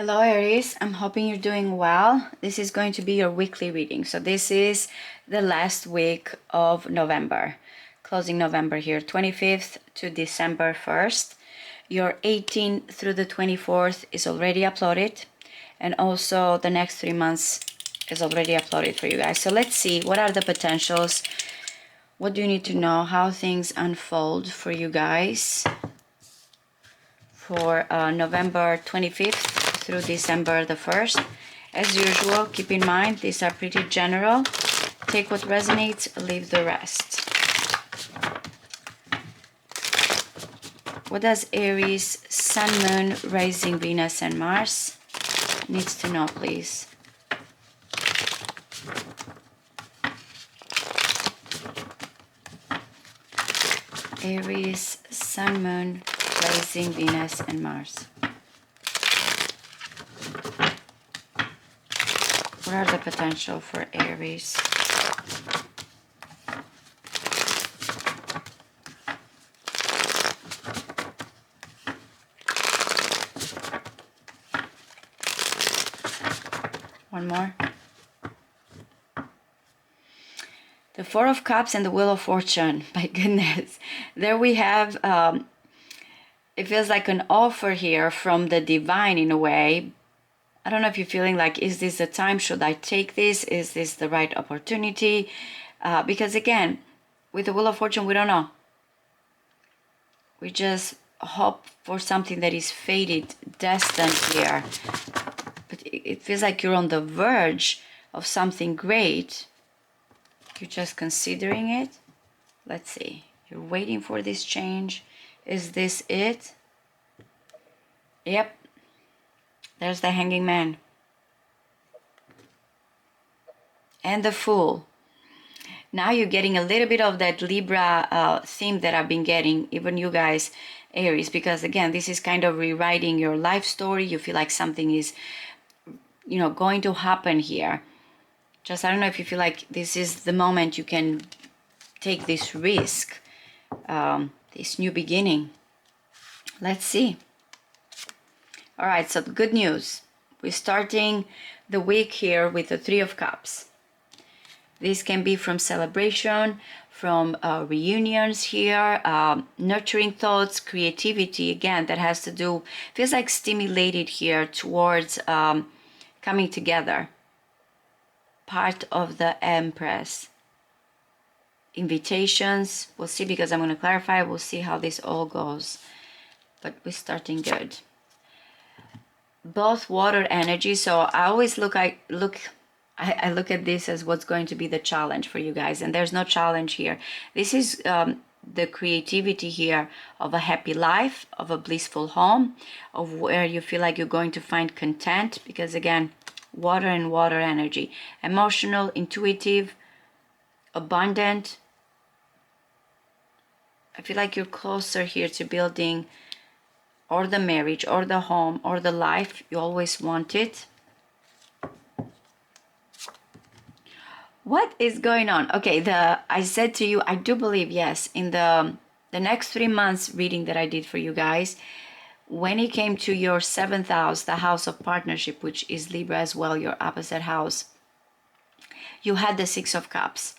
Hello Aries, I'm hoping you're doing well. This is going to be your weekly reading. So this is the last week of November, closing November here, 25th to December 1st. Your 18th through the 24th is already uploaded, and also the next 3 months is already uploaded for you guys. So let's see, what are the potentials? What do you need to know? How things unfold for you guys for November 25th through December the 1st. As usual, keep in mind these are pretty general. Take what resonates, leave the rest. What does Aries, Sun, Moon, Rising, Venus, and Mars needs to know, please? Aries, Sun, Moon, Rising, Venus, and Mars. What are the potential for Aries? One more. The Four of Cups and the Wheel of Fortune. My goodness. There we have, it feels like an offer here from the divine in a way. I don't know if you're feeling like, is this the time? Should I take this? Is this the right opportunity? Because again, with the Wheel of Fortune, we don't know. We just hope for something that is fated, destined here. But it feels like you're on the verge of something great. You're just considering it. Let's see. You're waiting for this change. Is this it? Yep. There's the Hanging Man. And the Fool. Now you're getting a little bit of that Libra theme that I've been getting, even you guys, Aries, because again, this is kind of rewriting your life story. You feel like something is, going to happen here. Just, I don't know if you feel like this is the moment you can take this risk, this new beginning. Let's see. All right, so good news. We're starting the week here with the Three of Cups. This can be from celebration, from reunions here, nurturing thoughts, creativity, again, that has to do, feels like stimulated here towards coming together. Part of the Empress. Invitations, we'll see, because I'm going to clarify, we'll see how this all goes. But we're starting good. Both water energy, so I always look at this as what's going to be the challenge for you guys, and there's no challenge here. This is the creativity here of a happy life, of a blissful home, of where you feel like you're going to find content, because again, water and water energy, emotional, intuitive, abundant. I feel like you're closer here to building or the marriage or the home or the life you always wanted. What is going on? Okay, I said to you, I do believe, yes, in the next 3 months reading that I did for you guys, when it came to your 7th house, the house of partnership, which is Libra as well, your opposite house, you had the Six of Cups.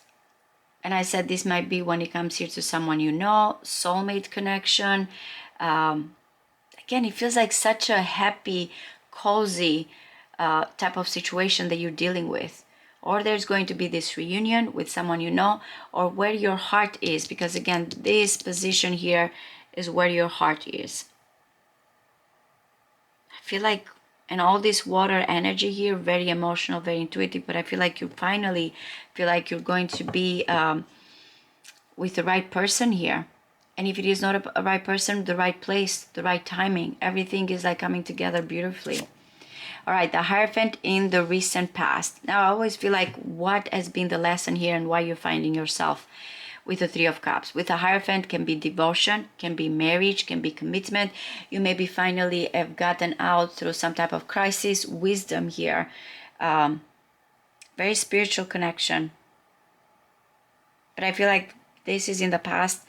And I said this might be when it comes here to someone you know, soulmate connection. Again, it feels like such a happy, cozy type of situation that you're dealing with. Or there's going to be this reunion with someone you know, or where your heart is, because again, this position here is where your heart is. I feel like, and all this water energy here, very emotional, very intuitive, but I feel like you finally feel like you're going to be with the right person here. And if it is not a right person, the right place, the right timing, everything is like coming together beautifully. All right, the Hierophant in the recent past. Now, I always feel like what has been the lesson here and why you're finding yourself with the Three of Cups. With the Hierophant can be devotion, can be marriage, can be commitment. You maybe finally have gotten out through some type of crisis, wisdom here. Very spiritual connection. But I feel like this is in the past.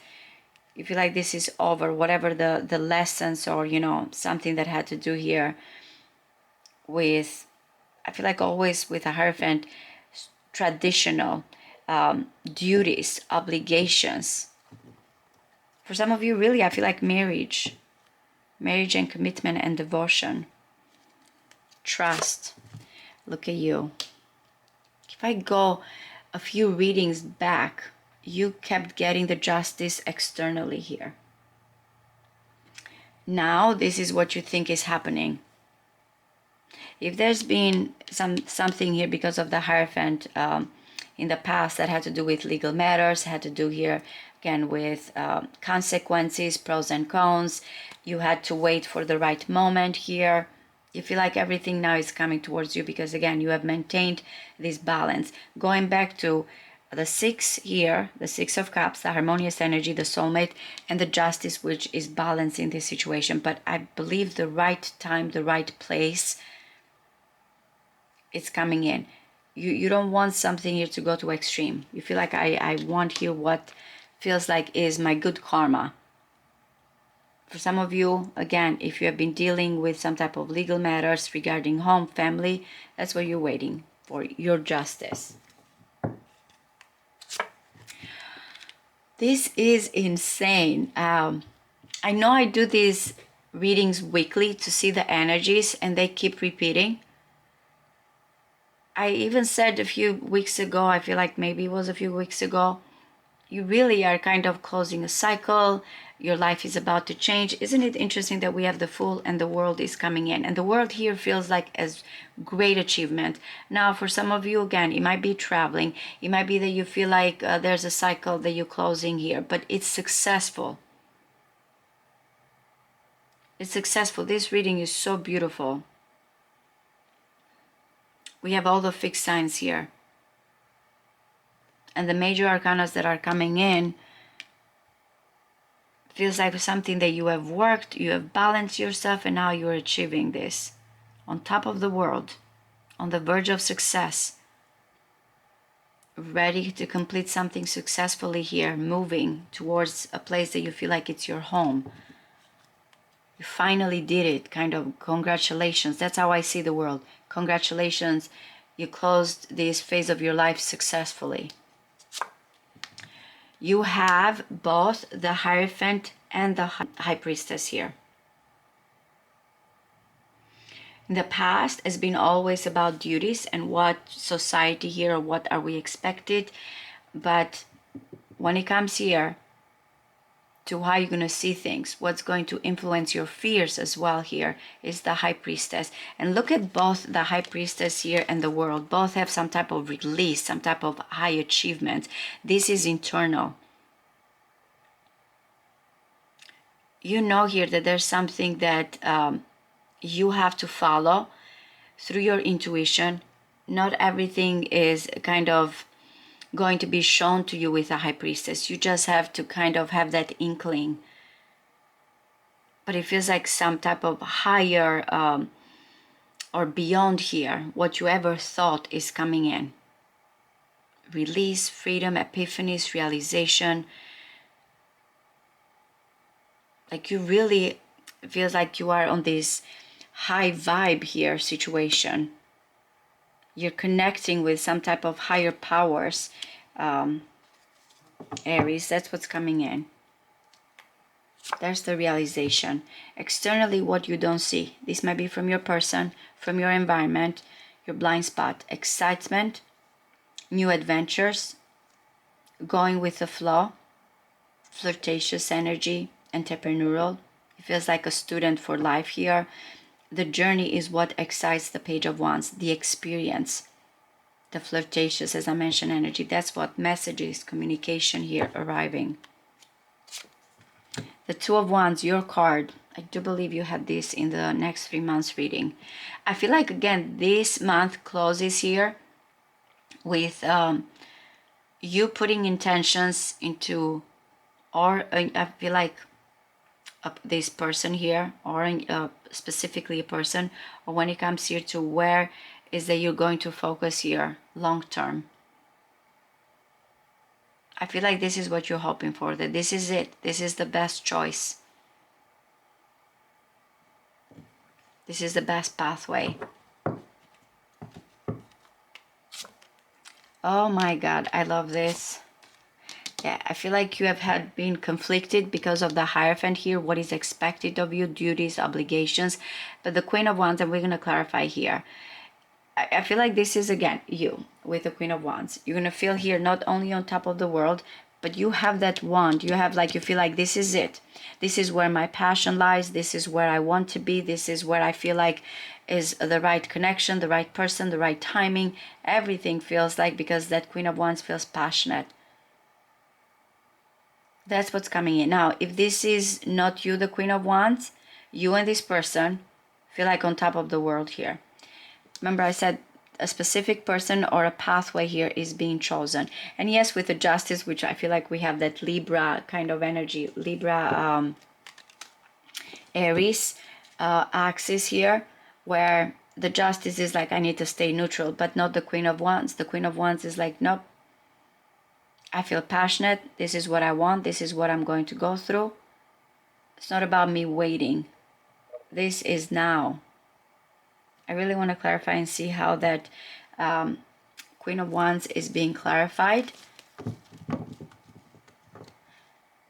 You feel like this is over, whatever the lessons or, something that had to do here with, I feel like always with a Hierophant, traditional duties, obligations. For some of you, really, I feel like marriage and commitment and devotion, trust. Look at you. If I go a few readings back, you kept getting the justice externally here. Now this is what you think is happening. If there's been something here because of the Hierophant in the past that had to do with legal matters, had to do here again with consequences, pros and cons, you had to wait for the right moment here. You feel like everything now is coming towards you because again you have maintained this balance. Going back to the 6 here, the 6 of Cups, the harmonious energy, the soulmate, and the justice, which is balancing this situation. But I believe the right time, the right place, it's coming in. You don't want something here to go to extreme. You feel like I want here what feels like is my good karma. For some of you, again, if you have been dealing with some type of legal matters regarding home, family, that's what you're waiting for, your justice. This is insane. I know I do these readings weekly to see the energies and they keep repeating. I even said a few weeks ago, I feel like maybe it was a few weeks ago, you really are kind of closing a cycle. Your life is about to change. Isn't it interesting that we have the Fool and the World is coming in? And the World here feels like as great achievement. Now, for some of you, again, it might be traveling. It might be that you feel like there's a cycle that you're closing here, but it's successful. It's successful. This reading is so beautiful. We have all the fixed signs here. And the major arcanas that are coming in feels like something that you have worked, you have balanced yourself, and now you're achieving this. On top of the world, on the verge of success, ready to complete something successfully here, moving towards a place that you feel like it's your home. You finally did it, kind of congratulations. That's how I see the world. Congratulations, you closed this phase of your life successfully. You have both the Hierophant and the High Priestess here. In the past, it's been always about duties and what society here, or what are we expected. But when it comes here to how you're going to see things, what's going to influence your fears as well here is the High Priestess. And look at both the High Priestess here and the World. Both have some type of release, some type of high achievement. This is internal. You know here that there's something that you have to follow through your intuition. Not everything is kind of going to be shown to you with a High Priestess. You just have to kind of have that inkling. But it feels like some type of higher or beyond here, what you ever thought is coming in. Release, freedom, epiphanies, realization. Like you really feels like you are on this high vibe here situation. You're connecting with some type of higher powers. Aries, that's what's coming in. There's the realization. Externally, what you don't see. This might be from your person, from your environment, your blind spot. Excitement, new adventures, going with the flow, flirtatious energy, entrepreneurial. It feels like a student for life here. The journey is what excites the Page of Wands, the experience, the flirtatious, as I mentioned, energy. That's what messages, communication here arriving. The Two of Wands, your card. I do believe you had this in the next 3 months reading. I feel like, again, this month closes here with you putting intentions into, or I feel like this person here, or specifically a person, or when it comes here to where is that you're going to focus here long term. I feel like this is what you're hoping for, that this is it. This is the best choice. This is the best pathway. Oh my God, I love this. Yeah, I feel like you have had been conflicted because of the Hierophant here, what is expected of you, duties, obligations. But the Queen of Wands, and we're going to clarify here. I feel like this is, again, you with the Queen of Wands. You're going to feel here not only on top of the world, but you have that wand. You have like, you feel like this is it. This is where my passion lies. This is where I want to be. This is where I feel like is the right connection, the right person, the right timing. Everything feels like, because that Queen of Wands feels passionate. That's what's coming in. Now, if this is not you, the Queen of Wands, you and this person feel like on top of the world here. Remember I said a specific person or a pathway here is being chosen. And yes, with the Justice, which I feel like we have that Libra kind of energy, Libra, Aries axis here, where the Justice is like, I need to stay neutral, but not the Queen of Wands. The Queen of Wands is like, nope, I feel passionate. This is what I want. This is what I'm going to go through. It's not about me waiting. This is now. I really want to clarify and see how that Queen of Wands is being clarified.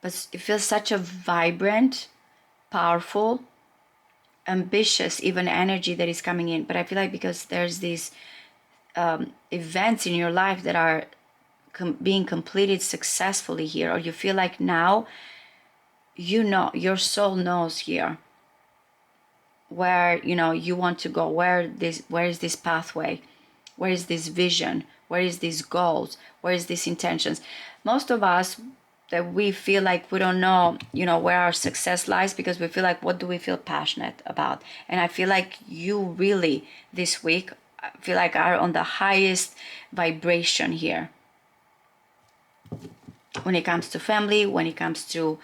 But it feels such a vibrant, powerful, ambitious, even energy that is coming in. But I feel like because there's these events in your life that are being completed successfully here, or you feel like now, you know, your soul knows here where, you know, you want to go, where is this pathway, where is this vision, where is these goals, where is these intentions. Most of us, that we feel like we don't know, you know, where our success lies, because we feel like, what do we feel passionate about? And I feel like you really this week, I feel like, are on the highest vibration here when it comes to family, when it comes to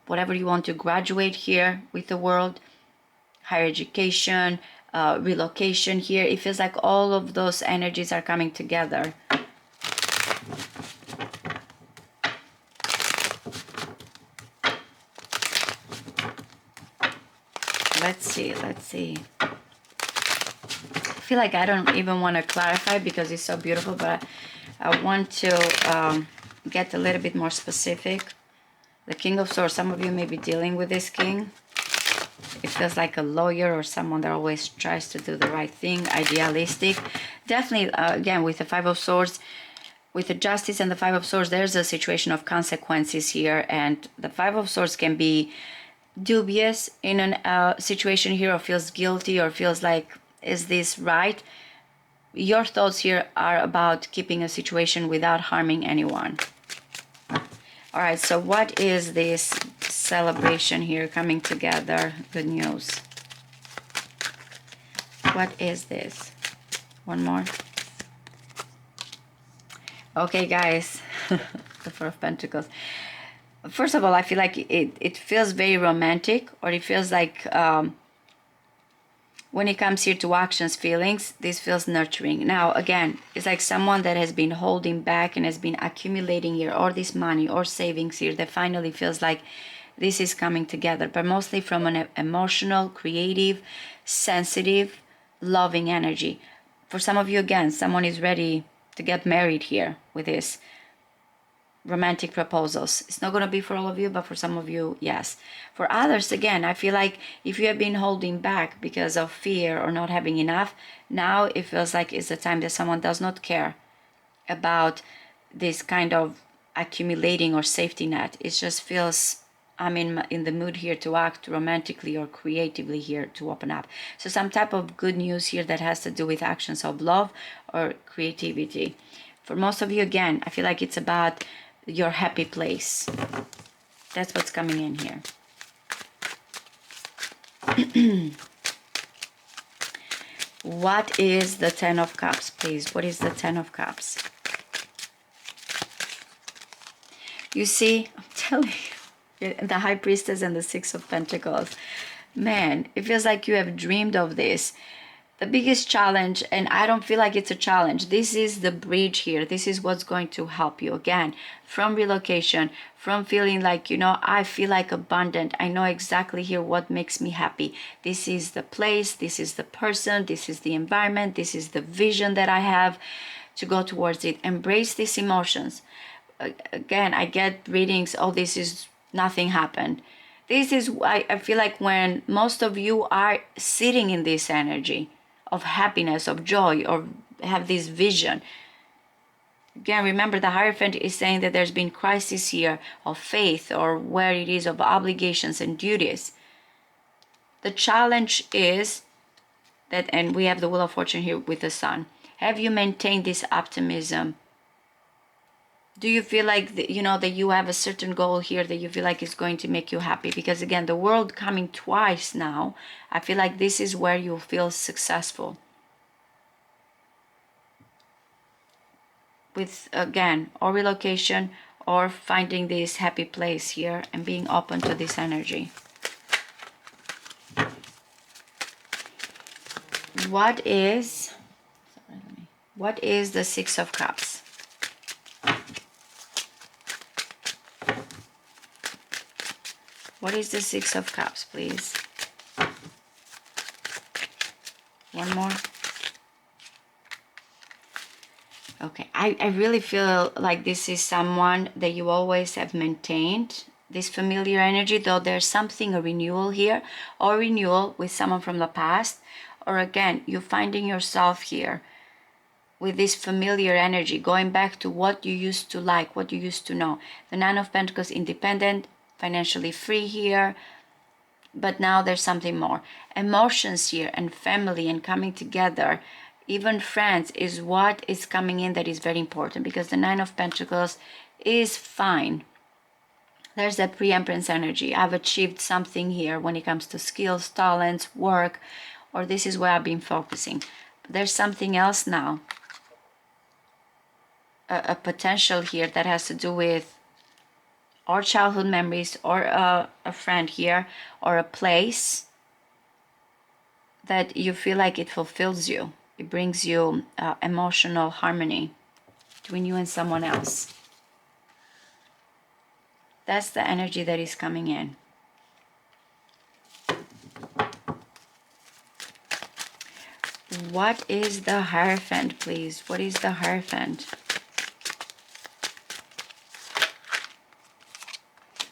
whatever you want to graduate here with the world, higher education, relocation here. It feels like all of those energies are coming together. Let's see. I feel like I don't even want to clarify because it's so beautiful, but I want to get a little bit more specific. The King of Swords, some of you may be dealing with this king. It feels like a lawyer or someone that always tries to do the right thing, idealistic. Definitely, again, with the Five of Swords, with the Justice and the Five of Swords, there's a situation of consequences here. And the Five of Swords can be dubious in a situation here, or feels guilty, or feels like, is this right? Your thoughts here are about keeping a situation without harming anyone. All right, so what is this celebration here coming together? Good news. What is this? One more. Okay, guys. The Four of Pentacles. First of all, I feel like it feels very romantic, or it feels like when it comes here to actions, feelings, this feels nurturing. Now, again, it's like someone that has been holding back and has been accumulating here, or this money or savings here, that finally feels like this is coming together, but mostly from an emotional, creative, sensitive, loving energy. For some of you, again, someone is ready to get married here with this. Romantic proposals. It's not going to be for all of you, but for some of you, yes. For others, again, I feel like if you have been holding back because of fear or not having enough, now it feels like it's the time that someone does not care about this kind of accumulating or safety net. It just feels, I'm in the mood here to act romantically or creatively here, to open up. So some type of good news here that has to do with actions of love or creativity. For most of you, again, I feel like it's about your happy place. That's what's coming in here. What is the Ten of Cups, please? What is the Ten of Cups? You see, I'm telling you, the High Priestess and the Six of Pentacles. Man, it feels like you have dreamed of this. The biggest challenge, and I don't feel like it's a challenge, this is the bridge here. This is what's going to help you, again, from relocation, from feeling like, you know, I feel like abundant. I know exactly here what makes me happy. This is the place, this is the person, this is the environment, this is the vision that I have, to go towards it. Embrace these emotions. Again, I get readings, oh, this is nothing happened. This is, I feel like when most of you are sitting in this energy of happiness, of joy, or have this vision. Again, remember the Hierophant is saying that there's been crisis here of faith, or where it is of obligations and duties. The challenge is that, and we have the Wheel of Fortune here with the Sun. Have you maintained this optimism? Do you feel like, that you have a certain goal here that you feel like is going to make you happy? Because again, the World coming twice now, I feel like this is where you'll feel successful. With, again, or relocation or finding this happy place here and being open to this energy. What is the Six of Cups? What is the Six of Cups, please? One more. Okay, I really feel like this is someone that you always have maintained this familiar energy, though there's something, a renewal here, or renewal with someone from the past, or again, you're finding yourself here with this familiar energy, going back to what you used to like, what you used to know. The Nine of Pentacles, independent, financially free here, but now there's something more. Emotions here, and family, and coming together, even friends, is what is coming in that is very important, because the Nine of Pentacles is fine. There's that pre-empress energy. I've achieved something here when it comes to skills, talents, work, or this is where I've been focusing. But there's something else now. A potential here that has to do with or childhood memories, or a friend here, or a place that you feel like it fulfills you. It brings you emotional harmony between you and someone else. That's the energy that is coming in. What is the Hierophant, please? What is the Hierophant?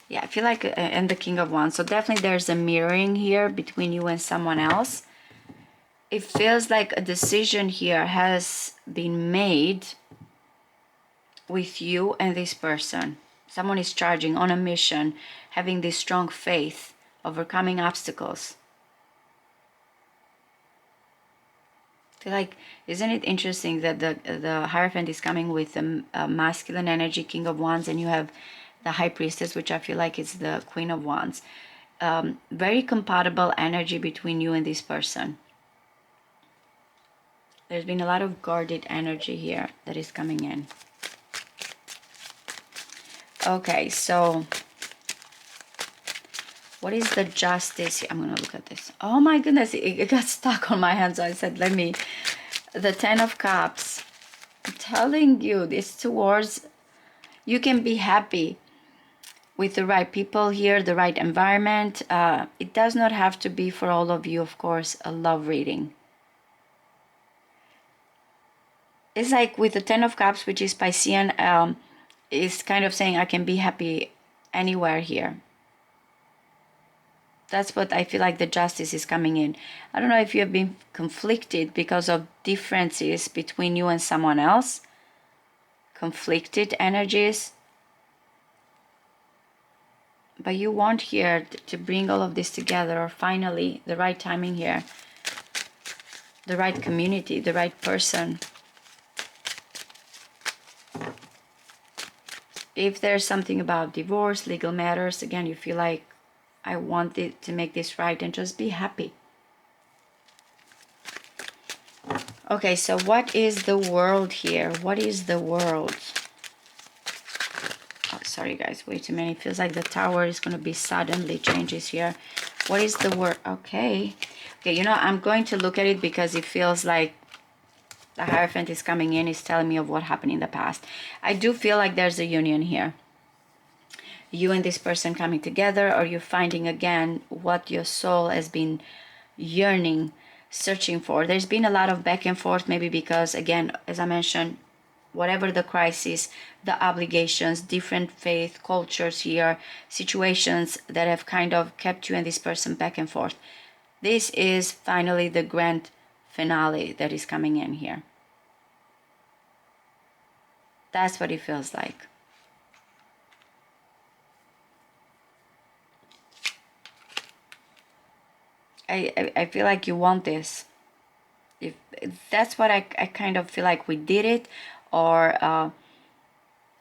Yeah, I feel like, and the King of Wands. So definitely there's a mirroring here between you and someone else. It feels like a decision here has been made with you and this person. Someone is charging on a mission, having this strong faith, overcoming obstacles. I feel like, isn't it interesting that the Hierophant is coming with a masculine energy, King of Wands, and you have the High Priestess, which I feel like is the Queen of Wands. Very compatible energy between you and this person. There's been a lot of guarded energy here that is coming in. Okay, so what is the Justice here? I'm going to look at this. Oh my goodness, it got stuck on my hand, so I said, let me... The Ten of Cups. I'm telling you, this towards... You can be happy with the right people here, the right environment. It does not have to be, for all of you, of course, a love reading. It's like with the Ten of Cups, which is Piscean, is kind of saying I can be happy anywhere here. That's what I feel like the Justice is coming in. I don't know if you have been conflicted because of differences between you and someone else. Conflicted energies. But you want here to bring all of this together, or finally the right timing here. The right community, the right person. If there's something about divorce, legal matters, again, you feel like I want it to make this right and just be happy. Okay, so what is the World here? What is the World? Oh, sorry guys, way too many. It feels like the Tower is going to be suddenly changes here. What is the World? Okay. Okay, you know, I'm going to look at it because it feels like the Hierophant is coming in, is telling me of what happened in the past. I do feel like there's a union here. You and this person coming together, or you're finding again what your soul has been yearning, searching for. There's been a lot of back and forth, maybe because, again, as I mentioned, whatever the crisis, the obligations, different faith, cultures here, situations that have kind of kept you and this person back and forth. This is finally the grand finale that is coming in here. That's what it feels like. I feel like you want this. If that's what I kind of feel like we did it, or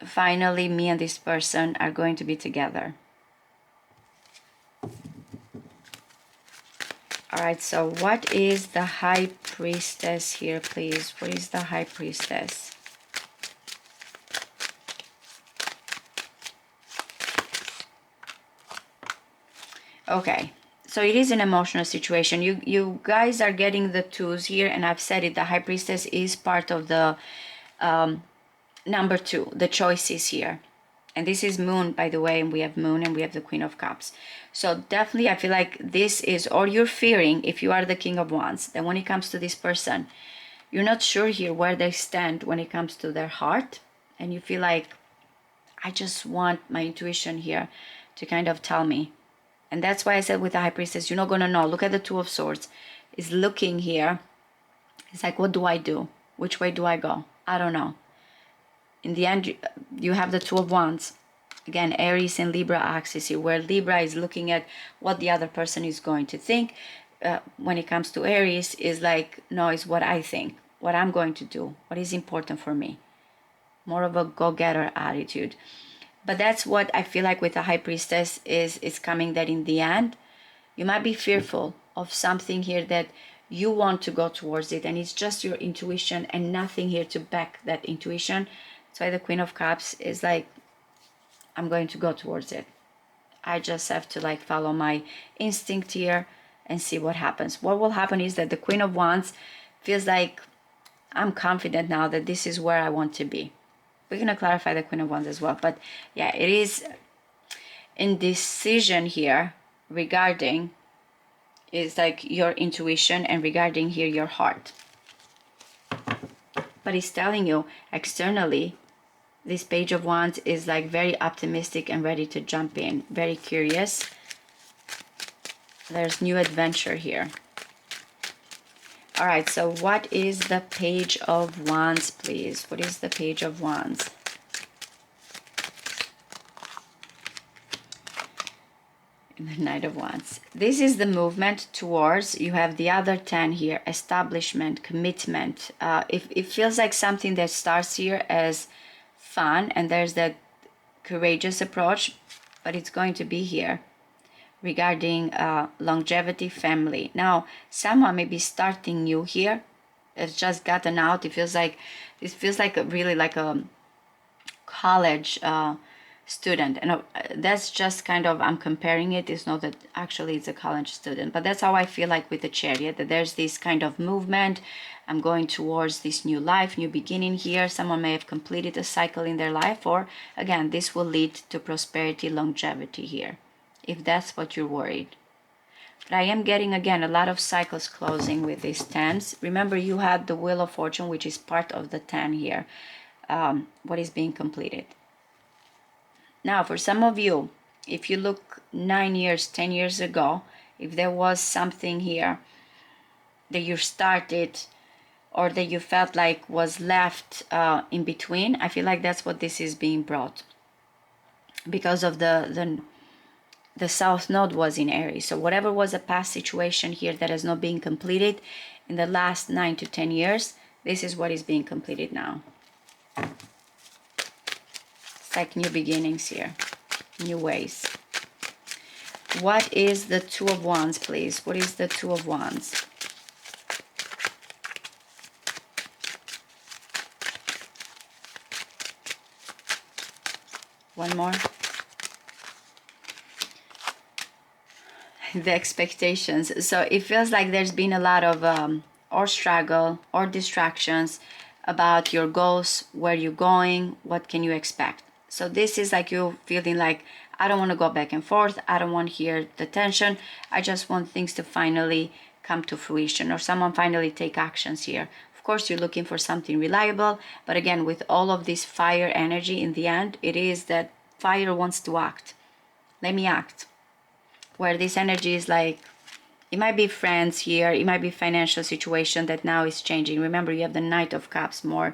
finally me and this person are going to be together. All right, so what is the High Priestess here, please? What is the High Priestess? Okay, so it is an emotional situation. You guys are getting the twos here, and I've said it, the High Priestess is part of the number two, the choices here. And this is Moon, by the way, and we have Moon and we have the Queen of Cups. So definitely I feel like this is, or you're fearing, if you are the King of Wands, that when it comes to this person, you're not sure here where they stand when it comes to their heart. And you feel like, I just want my intuition here to kind of tell me. And that's why I said with the High Priestess, you're not going to know. Look at the Two of Swords. Is looking here. It's like, what do I do? Which way do I go? I don't know. In the end, you have the Two of Wands. Again, Aries and Libra axis here, where Libra is looking at what the other person is going to think. When it comes to Aries, is like, no, it's what I think, what I'm going to do, what is important for me. More of a go-getter attitude. But that's what I feel like with the High Priestess is coming, that in the end, you might be fearful of something here that you want to go towards it, and it's just your intuition and nothing here to back that intuition. That's why the Queen of Cups is like, I'm going to go towards it. I just have to like follow my instinct here and see what happens. What will happen is that the Queen of Wands feels like, I'm confident now that this is where I want to be. We're going to clarify the Queen of Wands as well. But yeah, it is indecision here regarding, is like your intuition, and regarding here your heart. But it's telling you externally, this Page of Wands is like very optimistic and ready to jump in. Very curious. There's new adventure here. All right, so what is the Page of Wands, please? What is the Page of Wands? The Knight of Wands. This is the movement towards, you have the other 10 here, establishment, commitment. It feels like something that starts here as fun, and there's that courageous approach, but it's going to be here regarding longevity, family. Now, someone may be starting new here. It's just gotten out. It feels like, really like a college student, and that's just kind of, I'm comparing it. It's not that actually it's a college student, but that's how I feel like with the Chariot, that there's this kind of movement. I'm going towards this new life, new beginning here. Someone may have completed a cycle in their life, or again, this will lead to prosperity, longevity here, if that's what you're worried. But I am getting, again, a lot of cycles closing with these 10s. Remember, you had the Wheel of Fortune, which is part of the 10 here. What is being completed. Now, for some of you, if you look 9 years, 10 years ago, if there was something here that you started or that you felt like was left in between, I feel like that's what this is being brought. Because of the South Node was in Aries. So whatever was a past situation here that has not been completed in the last 9 to 10 years, this is what is being completed now. Like new beginnings here, new ways. What is the Two of Wands, please? What is the Two of Wands? One more. The expectations. So it feels like there's been a lot of or struggle or distractions about your goals, where you're going, what can you expect. So this is like you feeling like, I don't want to go back and forth. I don't want here the tension. I just want things to finally come to fruition, or someone finally take actions here. Of Of course, you're looking for something reliable, but again, with all of this fire energy, in the end, it is that fire wants to act. Let me act. Where this energy is like, it might be friends here, it might be financial situation that now is changing. Remember, you have the Knight of Cups, more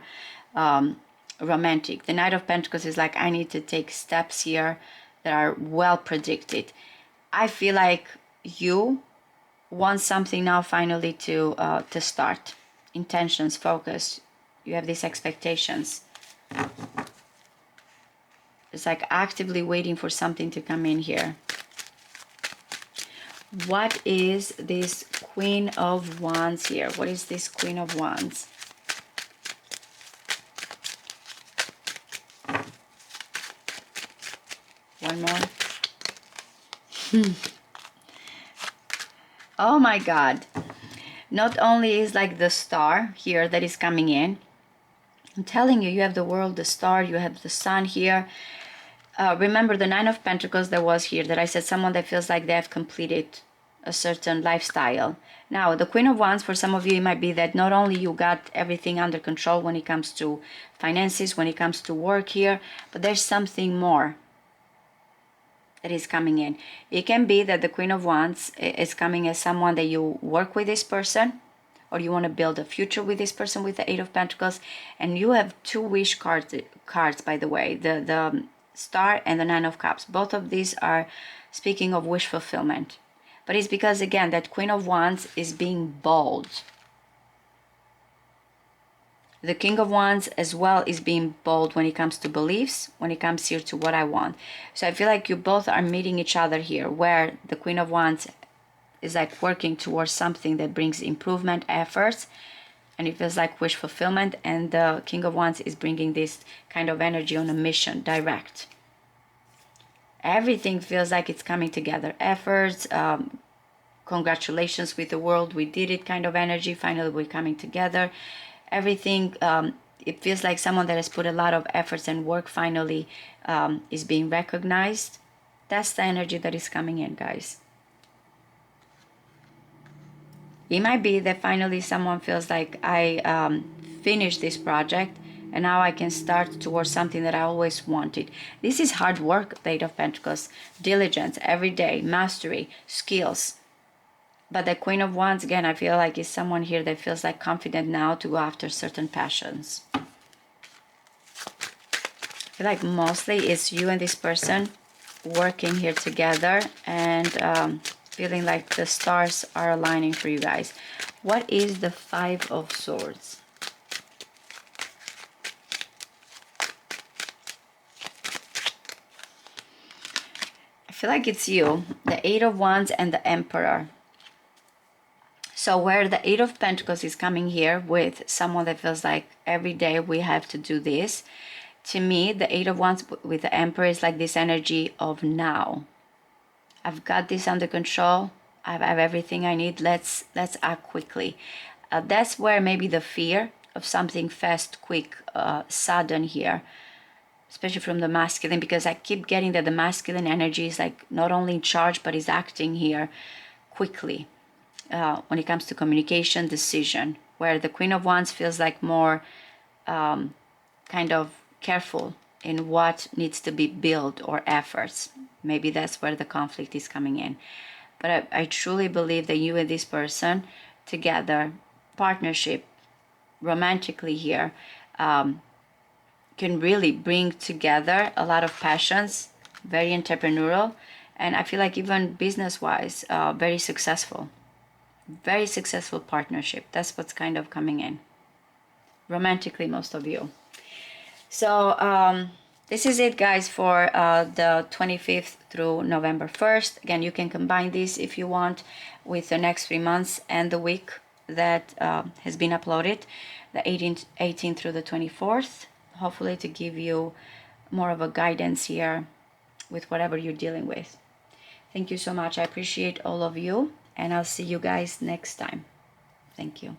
romantic. The Knight of Pentacles is like, I need to take steps here that are well predicted. I feel like you want something now finally to start. Intentions, focus. You have these expectations. It's like actively waiting for something to come in here. What is this Queen of Wands here? What is this Queen of Wands? One more. Oh my God. Not only is like the star here that is coming in. I'm telling you, you have the world, the star, you have the sun here. Remember the Nine of Pentacles that was here, that I said someone that feels like they have completed a certain lifestyle. Now, the Queen of Wands, for some of you, it might be that not only you got everything under control when it comes to finances, when it comes to work here, but there's something more that is coming in. It can be that the Queen of Wands is coming as someone that you work with this person, or you want to build a future with this person with the Eight of Pentacles, and you have two wish cards, by the way, the Star and the Nine of Cups. Both of these are speaking of wish fulfillment. But it's because, again, that Queen of Wands is being bold. The King of Wands as well is being bold when it comes to beliefs, when it comes here to what I want. So I feel like you both are meeting each other here, where the Queen of Wands is like working towards something that brings improvement, efforts, and it feels like wish fulfillment, and the King of Wands is bringing this kind of energy on a mission, direct. Everything feels like it's coming together. Efforts, congratulations with the world, we did it kind of energy, finally we're coming together. Everything, it feels like someone that has put a lot of efforts and work finally is being recognized. That's the energy that is coming in, guys. It might be that finally someone feels like I finished this project and now I can start towards something that I always wanted. This is hard work, the Eight of Pentacles. Diligence, every day, mastery, skills. But the Queen of Wands, again, I feel like is someone here that feels like confident now to go after certain passions. I feel like mostly it's you and this person working here together and feeling like the stars are aligning for you guys. What is the Five of Swords? I feel like it's you, the Eight of Wands and the Emperor. So where the Eight of Pentacles is coming here with someone that feels like every day we have to do this, to me, the Eight of Wands with the Emperor is like this energy of now. I've got this under control. I have everything I need. Let's act quickly. That's where maybe the fear of something fast, quick, sudden here, especially from the masculine, because I keep getting that the masculine energy is like not only in charge, but is acting here quickly when it comes to communication, decision, where the Queen of Wands feels like more kind of careful in what needs to be built or efforts. Maybe that's where the conflict is coming in. But I truly believe that you and this person together, partnership, romantically here, can really bring together a lot of passions, very entrepreneurial, and I feel like even business-wise, very successful partnership. That's what's kind of coming in. Romantically, most of you. So this is it, guys, for the 25th through November 1st. Again, you can combine this if you want with the next 3 months and the week that has been uploaded, the 18th through the 24th, hopefully to give you more of a guidance here with whatever you're dealing with. Thank you so much. I appreciate all of you, and I'll see you guys next time. Thank you.